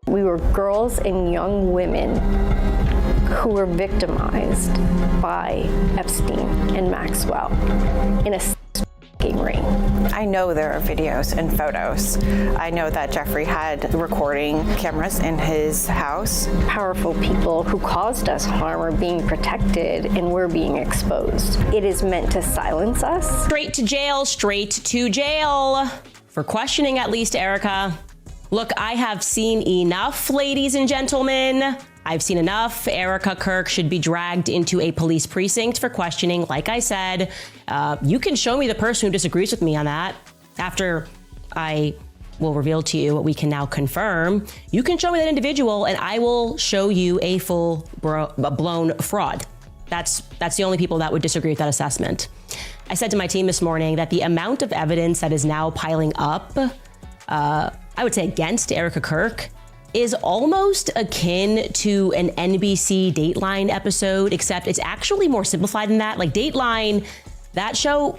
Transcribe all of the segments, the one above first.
We were girls and young women who were victimized by Epstein and Maxwell in a ring. I know there are videos and photos. I know that Jeffrey had recording cameras in his house. Powerful people who caused us harm are being protected and we're being exposed. It is meant to silence us. Straight to jail for questioning at least Erika. Look, I have seen enough, ladies and gentlemen. I've seen enough. Erika Kirk should be dragged into a police precinct for questioning. Like I said, you can show me the person who disagrees with me on that after I will reveal to you what we can now confirm. You can show me that individual and I will show you a blown fraud. That's the only people that would disagree with that assessment. I said to my team this morning that the amount of evidence that is now piling up, I would say against Erika Kirk, is almost akin to an NBC Dateline episode, except it's actually more simplified than that. Like Dateline, that show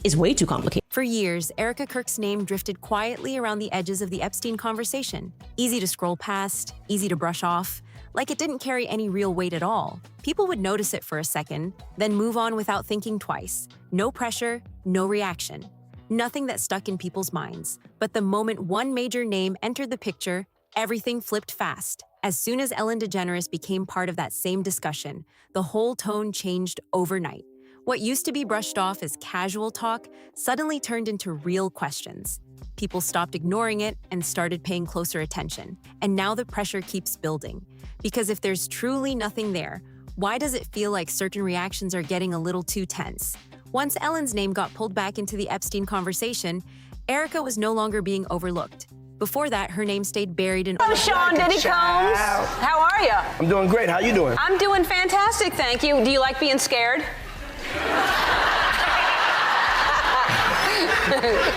is way too complicated. For years, Erika Kirk's name drifted quietly around the edges of the Epstein conversation. Easy to scroll past, easy to brush off, like it didn't carry any real weight at all. People would notice it for a second, then move on without thinking twice. No pressure, no reaction. Nothing that stuck in people's minds. But the moment one major name entered the picture, everything flipped fast. As soon as Ellen DeGeneres became part of that same discussion, the whole tone changed overnight. What used to be brushed off as casual talk suddenly turned into real questions. People stopped ignoring it and started paying closer attention. And now the pressure keeps building. Because if there's truly nothing there, why does it feel like certain reactions are getting a little too tense? Once Ellen's name got pulled back into the Epstein conversation, Erika was no longer being overlooked. Before that, her name stayed buried in... Hello, Sean Diddy Combs. How are you? I'm doing great. How you doing? I'm doing fantastic, thank you. Do you like being scared?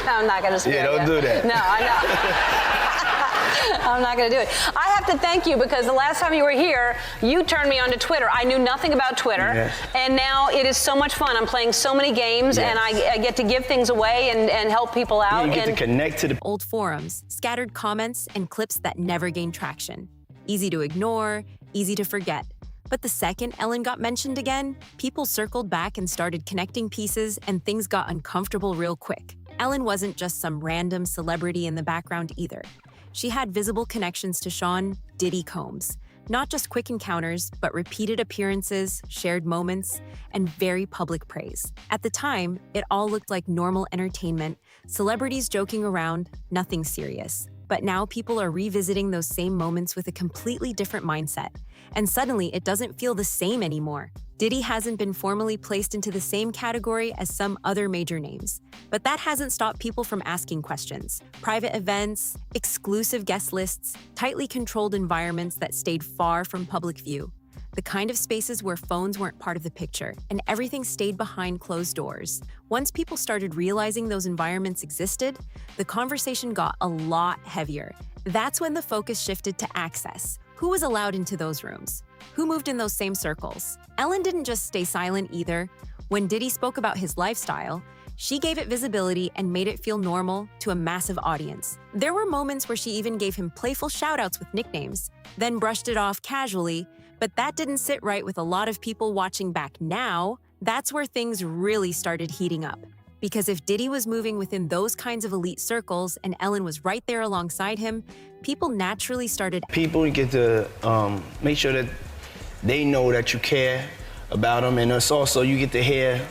I'm not going to scare you. Yeah, don't do that. No, I know. I'm not going to do it. I have to thank you because the last time you were here, you turned me onto Twitter. I knew nothing about Twitter, yes. And now it is so much fun. I'm playing so many games, yes. And I get to give things away and help people out. Yeah, you get to connect to the old forums, scattered comments, and clips that never gained traction. Easy to ignore, easy to forget. But the second Ellen got mentioned again, people circled back and started connecting pieces, and things got uncomfortable real quick. Ellen wasn't just some random celebrity in the background either. She had visible connections to Sean Diddy Combs. Not just quick encounters, but repeated appearances, shared moments, and very public praise. At the time, it all looked like normal entertainment, celebrities joking around, nothing serious. But now people are revisiting those same moments with a completely different mindset. And suddenly, it doesn't feel the same anymore. Diddy hasn't been formally placed into the same category as some other major names. But that hasn't stopped people from asking questions. Private events, exclusive guest lists, tightly controlled environments that stayed far from public view. The kind of spaces where phones weren't part of the picture, and everything stayed behind closed doors. Once people started realizing those environments existed, the conversation got a lot heavier. That's when the focus shifted to access. Who was allowed into those rooms? Who moved in those same circles? Ellen didn't just stay silent either. When Diddy spoke about his lifestyle, she gave it visibility and made it feel normal to a massive audience. There were moments where she even gave him playful shout-outs with nicknames, then brushed it off casually, but that didn't sit right with a lot of people watching back now. That's where things really started heating up. Because if Diddy was moving within those kinds of elite circles and Ellen was right there alongside him, people naturally started... People get to make sure that they know that you care about them, and it's also you get to hear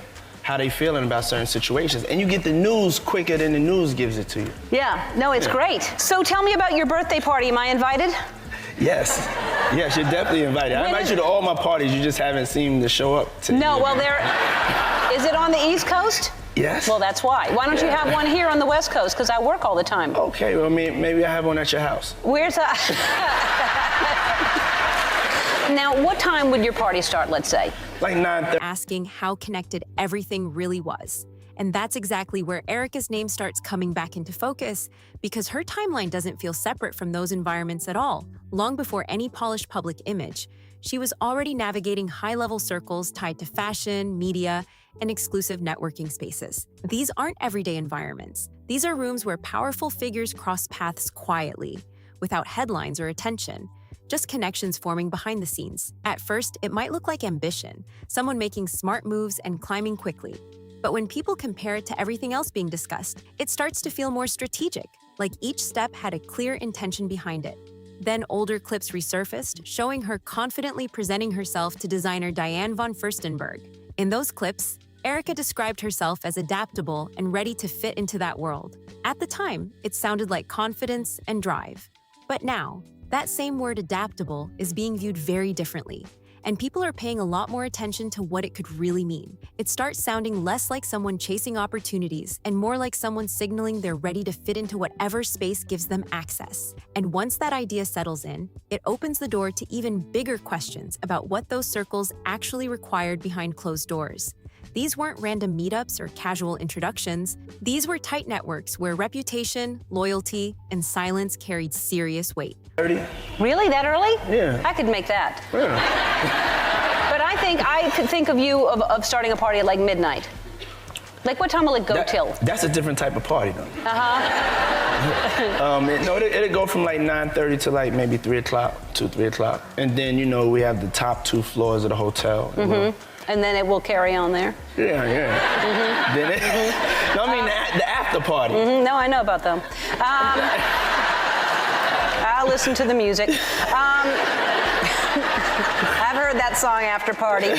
how they feeling about certain situations, and you get the news quicker than the news gives it to you. Yeah, no, it's great. So tell me about your birthday party. Am I invited? Yes, yes, you're definitely invited. I invite you to all my parties. You just haven't seemed to show up to. No, well, is it on the East Coast? Yes. Well, that's why. Why don't you have one here on the West Coast? Because I work all the time. Okay, well, maybe I have one at your house. Where's that? Now, what time would your party start, let's say? Like 9:30. Asking how connected everything really was. And that's exactly where Erika's name starts coming back into focus, because her timeline doesn't feel separate from those environments at all. Long before any polished public image, she was already navigating high-level circles tied to fashion, media, and exclusive networking spaces. These aren't everyday environments. These are rooms where powerful figures cross paths quietly, without headlines or attention. Just connections forming behind the scenes. At first, it might look like ambition, someone making smart moves and climbing quickly. But when people compare it to everything else being discussed, it starts to feel more strategic, like each step had a clear intention behind it. Then older clips resurfaced, showing her confidently presenting herself to designer Diane von Furstenberg. In those clips, Erika described herself as adaptable and ready to fit into that world. At the time, it sounded like confidence and drive. But now, that same word adaptable is being viewed very differently, and people are paying a lot more attention to what it could really mean. It starts sounding less like someone chasing opportunities and more like someone signaling they're ready to fit into whatever space gives them access. And once that idea settles in, it opens the door to even bigger questions about what those circles actually required behind closed doors. These weren't random meetups or casual introductions. These were tight networks where reputation, loyalty, and silence carried serious weight. 30? Really, that early? Yeah. I could make that. Yeah. But I could think of you of starting a party at like midnight. Like what time will it go till? That's a different type of party, though. It'll go from like 9:30 to like maybe 3 o'clock, 3 o'clock. And then, we have the top 2 floors of the hotel. And then it will carry on there? Yeah. Then the after party. No, I know about them. I'll listen to the music. I've heard that song, After Party.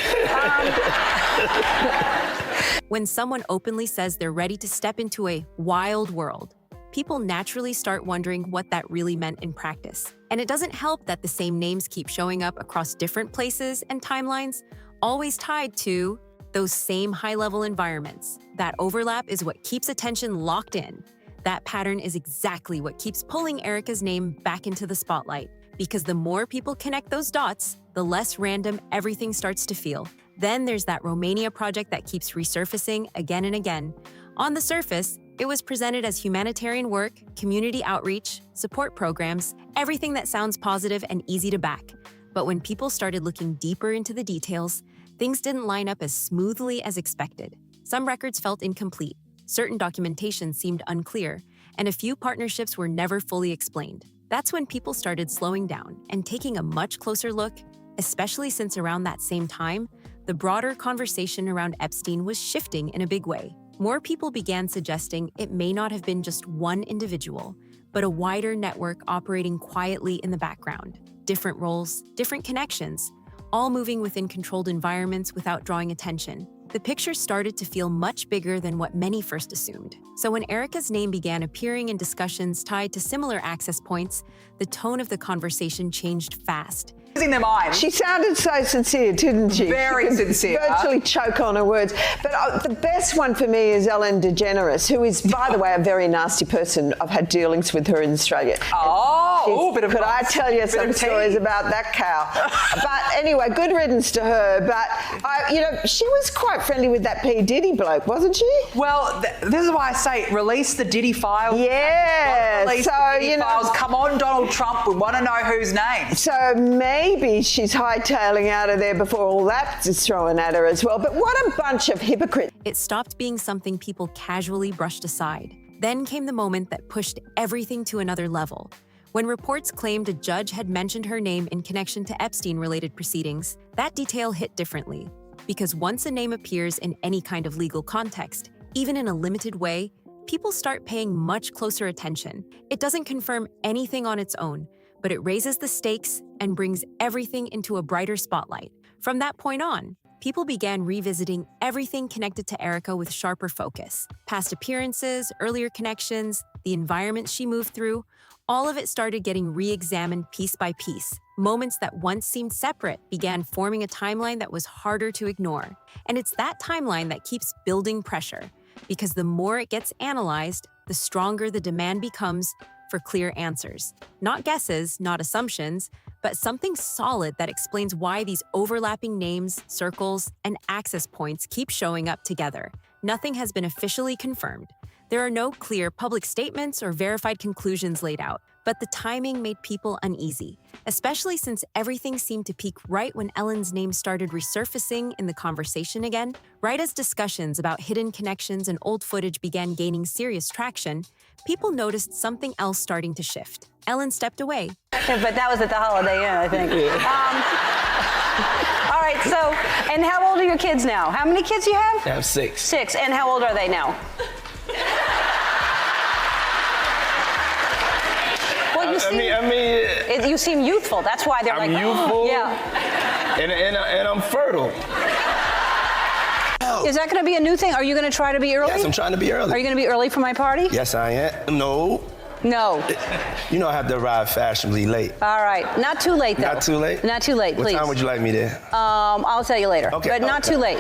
When someone openly says they're ready to step into a wild world, people naturally start wondering what that really meant in practice. And it doesn't help that the same names keep showing up across different places and timelines, always tied to those same high-level environments. That overlap is what keeps attention locked in. That pattern is exactly what keeps pulling Erika's name back into the spotlight. Because the more people connect those dots, the less random everything starts to feel. Then there's that Romania project that keeps resurfacing again and again. On the surface, it was presented as humanitarian work, community outreach, support programs, everything that sounds positive and easy to back. But when people started looking deeper into the details, things didn't line up as smoothly as expected. Some records felt incomplete, certain documentation seemed unclear, and a few partnerships were never fully explained. That's when people started slowing down and taking a much closer look, especially since around that same time, the broader conversation around Epstein was shifting in a big way. More people began suggesting it may not have been just one individual, but a wider network operating quietly in the background. Different roles, different connections, all moving within controlled environments without drawing attention. The picture started to feel much bigger than what many first assumed. So when Erika's name began appearing in discussions tied to similar access points, the tone of the conversation changed fast. Losing their mind. She sounded so sincere, didn't she? Very sincere. Virtually choke on her words. But the best one for me is Ellen DeGeneres, who is, by the way, a very nasty person. I've had dealings with her in Australia. Could I tell you some stories about that cow? But anyway, good riddance to her. But, she was quite friendly with that P. Diddy bloke, wasn't she? Well, this is why I say release the Diddy files. Yeah. Release the Diddy files. Come on, Donald Trump. We want to know whose name. So maybe she's hightailing out of there before all that is thrown at her as well. But what a bunch of hypocrites. It stopped being something people casually brushed aside. Then came the moment that pushed everything to another level. When reports claimed a judge had mentioned her name in connection to Epstein-related proceedings, that detail hit differently. Because once a name appears in any kind of legal context, even in a limited way, people start paying much closer attention. It doesn't confirm anything on its own, but it raises the stakes and brings everything into a brighter spotlight. From that point on, people began revisiting everything connected to Erika with sharper focus. Past appearances, earlier connections, the environment she moved through, all of it started getting re-examined piece by piece. Moments that once seemed separate began forming a timeline that was harder to ignore. And it's that timeline that keeps building pressure, because the more it gets analyzed, the stronger the demand becomes for clear answers. Not guesses, not assumptions, but something solid that explains why these overlapping names, circles, and access points keep showing up together. Nothing has been officially confirmed. There are no clear public statements or verified conclusions laid out, but the timing made people uneasy, especially since everything seemed to peak right when Ellen's name started resurfacing in the conversation again. Right as discussions about hidden connections and old footage began gaining serious traction, people noticed something else starting to shift. Ellen stepped away. But that was at the Holiday Inn, I think. All right, so, and how old are your kids now? How many kids do you have? I have 6. 6, and how old are they now? Well, you seem, you seem youthful. That's why they're I'm like, youthful. Oh, yeah. And I'm fertile. Is that going to be a new thing? Are you going to try to be early? Yes, I'm trying to be early. Are you going to be early for my party? Yes, I am. No. No. You know I have to arrive fashionably late. All right. Not too late, though. Not too late? Not too late, please. What time would you like me there? I'll tell you later. Okay. But not too late.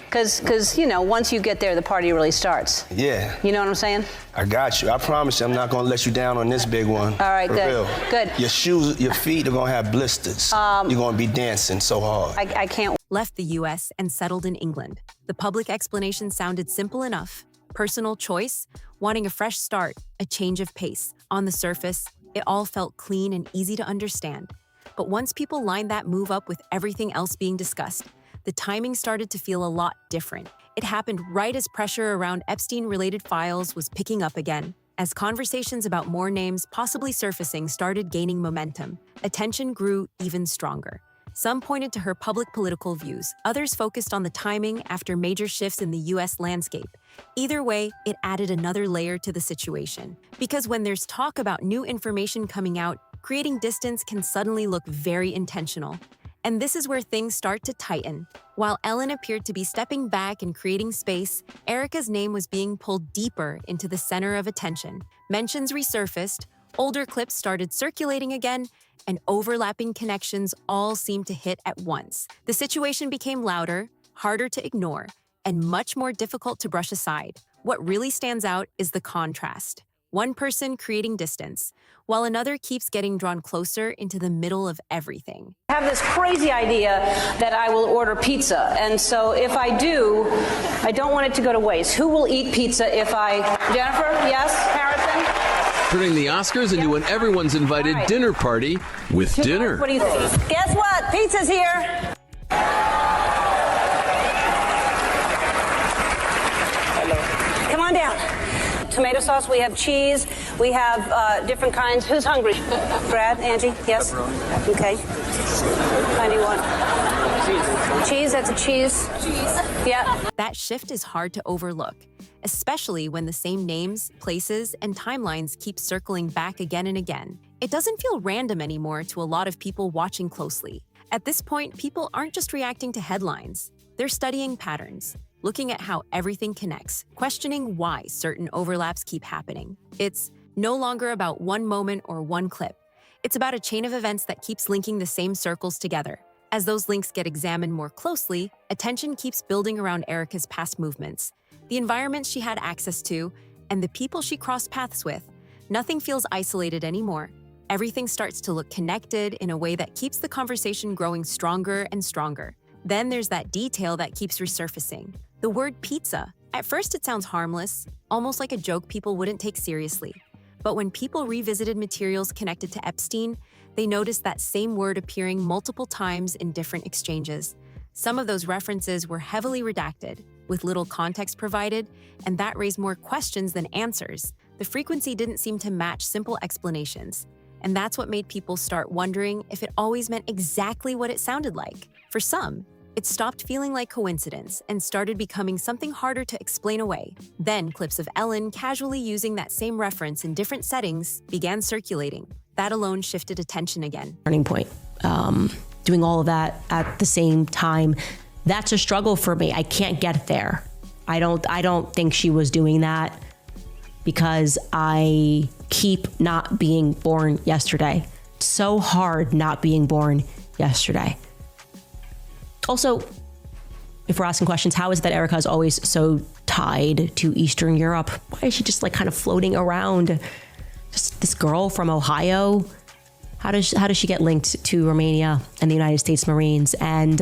Because, you know, once you get there, the party really starts. Yeah. You know what I'm saying? I got you. I promise you I'm not going to let you down on this big one. All right, For good. real. Good. Your shoes, your feet are going to have blisters. You're going to be dancing so hard. I can't. Left the US and settled in England. The public explanation sounded simple enough. Personal choice, wanting a fresh start, a change of pace. On the surface, it all felt clean and easy to understand. But once people lined that move up with everything else being discussed, the timing started to feel a lot different. It happened right as pressure around Epstein-related files was picking up again. As conversations about more names possibly surfacing started gaining momentum, attention grew even stronger. Some pointed to her public political views. Others focused on the timing after major shifts in the U.S. landscape. Either way, it added another layer to the situation. Because when there's talk about new information coming out, creating distance can suddenly look very intentional. And this is where things start to tighten. While Ellen appeared to be stepping back and creating space, Erika's name was being pulled deeper into the center of attention. Mentions resurfaced, older clips started circulating again, and overlapping connections all seemed to hit at once. The situation became louder, harder to ignore, and much more difficult to brush aside. What really stands out is the contrast. One person creating distance, while another keeps getting drawn closer into the middle of everything. I have this crazy idea that I will order pizza. And so if I do, I don't want it to go to waste. Who will eat pizza if I... Jennifer, yes? Harrison? Turning the Oscars into an everyone's invited dinner party with dinner. What do you think? Guess what? Pizza's here. Come on down. Tomato sauce, we have cheese, we have different kinds. Who's hungry? Brad, Angie, yes? Pepperoni. Okay. What do you want? Cheese, that's a cheese. Cheese. Yeah. That shift is hard to overlook, especially when the same names, places, and timelines keep circling back again and again. It doesn't feel random anymore to a lot of people watching closely. At this point, people aren't just reacting to headlines. They're studying patterns, looking at how everything connects, questioning why certain overlaps keep happening. It's no longer about one moment or one clip. It's about a chain of events that keeps linking the same circles together. As those links get examined more closely, attention keeps building around Erika's past movements, the environments she had access to, and the people she crossed paths with. Nothing feels isolated anymore. Everything starts to look connected in a way that keeps the conversation growing stronger and stronger. Then there's that detail that keeps resurfacing. The word pizza. At first it sounds harmless, almost like a joke people wouldn't take seriously. But when people revisited materials connected to Epstein, they noticed that same word appearing multiple times in different exchanges. Some of those references were heavily redacted, with little context provided, and that raised more questions than answers. The frequency didn't seem to match simple explanations. And that's what made people start wondering if it always meant exactly what it sounded like. For some, it stopped feeling like coincidence and started becoming something harder to explain away. Then clips of Ellen casually using that same reference in different settings began circulating. That alone shifted attention again. Turning point. Doing all of that at the same time, that's a struggle for me. I can't get there. I don't think she was doing that because I keep not being born yesterday. It's so hard not being born yesterday. Also, if we're asking questions, how is it that Erika is always so tied to Eastern Europe? Why is she just like kind of floating around? Just this girl from Ohio? How does she get linked to Romania and the United States Marines? And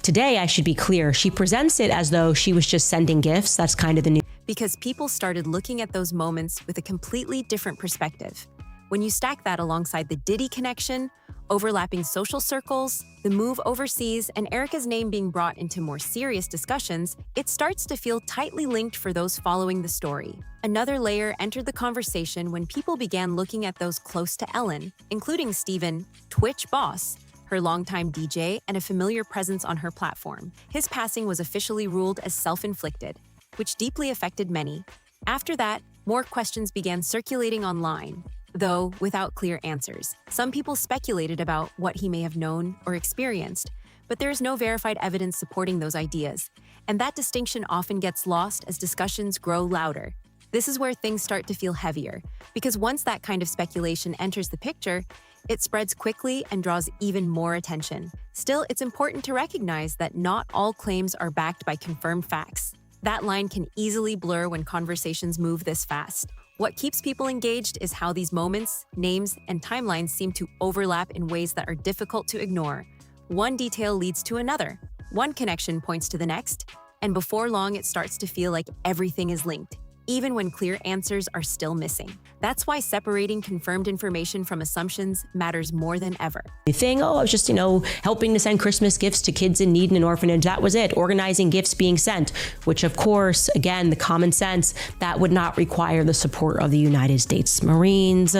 today, I should be clear, she presents it as though she was just sending gifts. That's kind of the new. Because people started looking at those moments with a completely different perspective. When you stack that alongside the Diddy connection, overlapping social circles, the move overseas, and Erika's name being brought into more serious discussions, it starts to feel tightly linked for those following the story. Another layer entered the conversation when people began looking at those close to Ellen, including Steven, Twitch boss, her longtime DJ, and a familiar presence on her platform. His passing was officially ruled as self-inflicted, which deeply affected many. After that, more questions began circulating online, though without clear answers. Some people speculated about what he may have known or experienced, but there is no verified evidence supporting those ideas, and that distinction often gets lost as discussions grow louder. This is where things start to feel heavier, because once that kind of speculation enters the picture, it spreads quickly and draws even more attention. Still, it's important to recognize that not all claims are backed by confirmed facts. That line can easily blur when conversations move this fast. What keeps people engaged is how these moments, names, and timelines seem to overlap in ways that are difficult to ignore. One detail leads to another. One connection points to the next, and before long it starts to feel like everything is linked, even when clear answers are still missing. That's why separating confirmed information from assumptions matters more than ever. The thing, I was just, helping to send Christmas gifts to kids in need in an orphanage. That was it. Organizing gifts being sent, which of course, again, the common sense, that would not require the support of the United States Marines.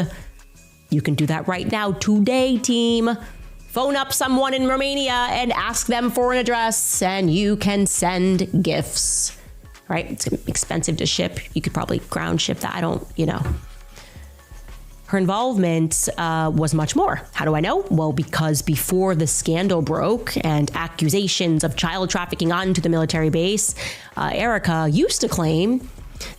You can do that right now, today, team. Phone up someone in Romania and ask them for an address, and you can send gifts. Right? It's expensive to ship. You could probably ground ship that. Her involvement was much more. How do I know? Well, because before the scandal broke and accusations of child trafficking onto the military base, Erika used to claim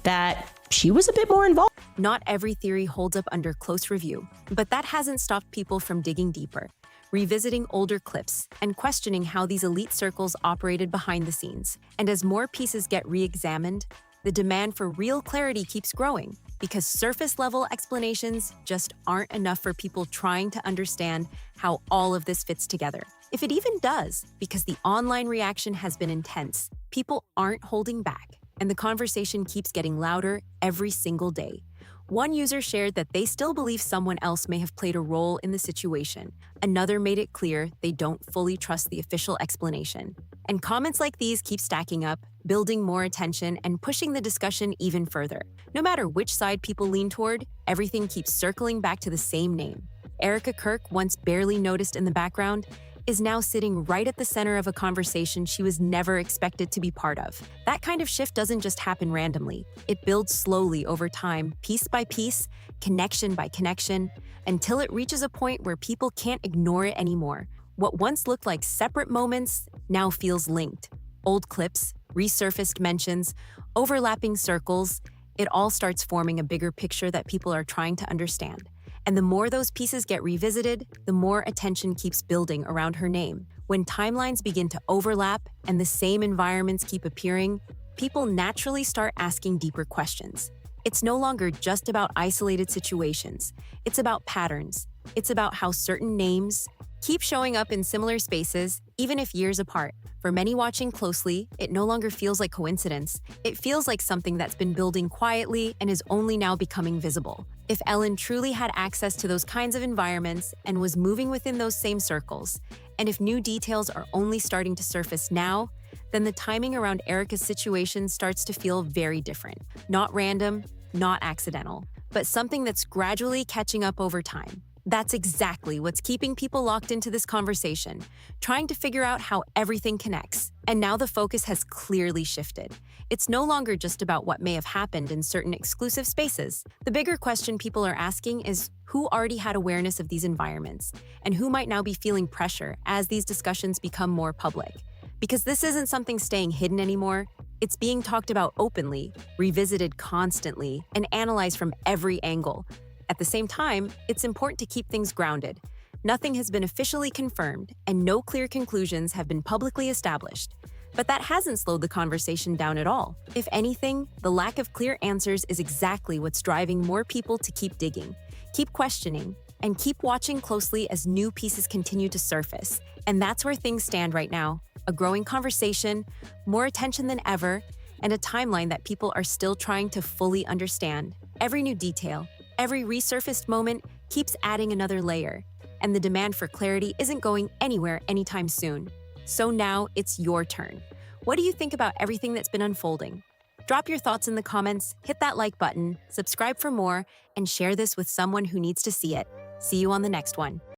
that she was a bit more involved. Not every theory holds up under close review, but that hasn't stopped people from digging deeper, revisiting older clips, and questioning how these elite circles operated behind the scenes. And as more pieces get re-examined, the demand for real clarity keeps growing, because surface-level explanations just aren't enough for people trying to understand how all of this fits together. If it even does, because the online reaction has been intense, people aren't holding back, and the conversation keeps getting louder every single day. One user shared that they still believe someone else may have played a role in the situation. Another made it clear they don't fully trust the official explanation. And comments like these keep stacking up, building more attention and pushing the discussion even further. No matter which side people lean toward, everything keeps circling back to the same name. Erika Kirk, once barely noticed in the background, is now sitting right at the center of a conversation she was never expected to be part of. That kind of shift doesn't just happen randomly. It builds slowly over time, piece by piece, connection by connection, until it reaches a point where people can't ignore it anymore. What once looked like separate moments now feels linked. Old clips, resurfaced mentions, overlapping circles, it all starts forming a bigger picture that people are trying to understand. And the more those pieces get revisited, the more attention keeps building around her name. When timelines begin to overlap and the same environments keep appearing, people naturally start asking deeper questions. It's no longer just about isolated situations. It's about patterns. It's about how certain names keep showing up in similar spaces, even if years apart. For many watching closely, it no longer feels like coincidence. It feels like something that's been building quietly and is only now becoming visible. If Ellen truly had access to those kinds of environments and was moving within those same circles, and if new details are only starting to surface now, then the timing around Erika's situation starts to feel very different. Not random, not accidental, but something that's gradually catching up over time. That's exactly what's keeping people locked into this conversation, trying to figure out how everything connects. And now the focus has clearly shifted. It's no longer just about what may have happened in certain exclusive spaces. The bigger question people are asking is who already had awareness of these environments, and who might now be feeling pressure as these discussions become more public. Because this isn't something staying hidden anymore. It's being talked about openly, revisited constantly, and analyzed from every angle. At the same time, it's important to keep things grounded. Nothing has been officially confirmed, and no clear conclusions have been publicly established. But that hasn't slowed the conversation down at all. If anything, the lack of clear answers is exactly what's driving more people to keep digging, keep questioning, and keep watching closely as new pieces continue to surface. And that's where things stand right now. A growing conversation, more attention than ever, and a timeline that people are still trying to fully understand. Every new detail, every resurfaced moment keeps adding another layer. and the demand for clarity isn't going anywhere anytime soon. So now it's your turn. What do you think about everything that's been unfolding? Drop your thoughts in the comments, hit that like button, subscribe for more, and share this with someone who needs to see it. See you on the next one.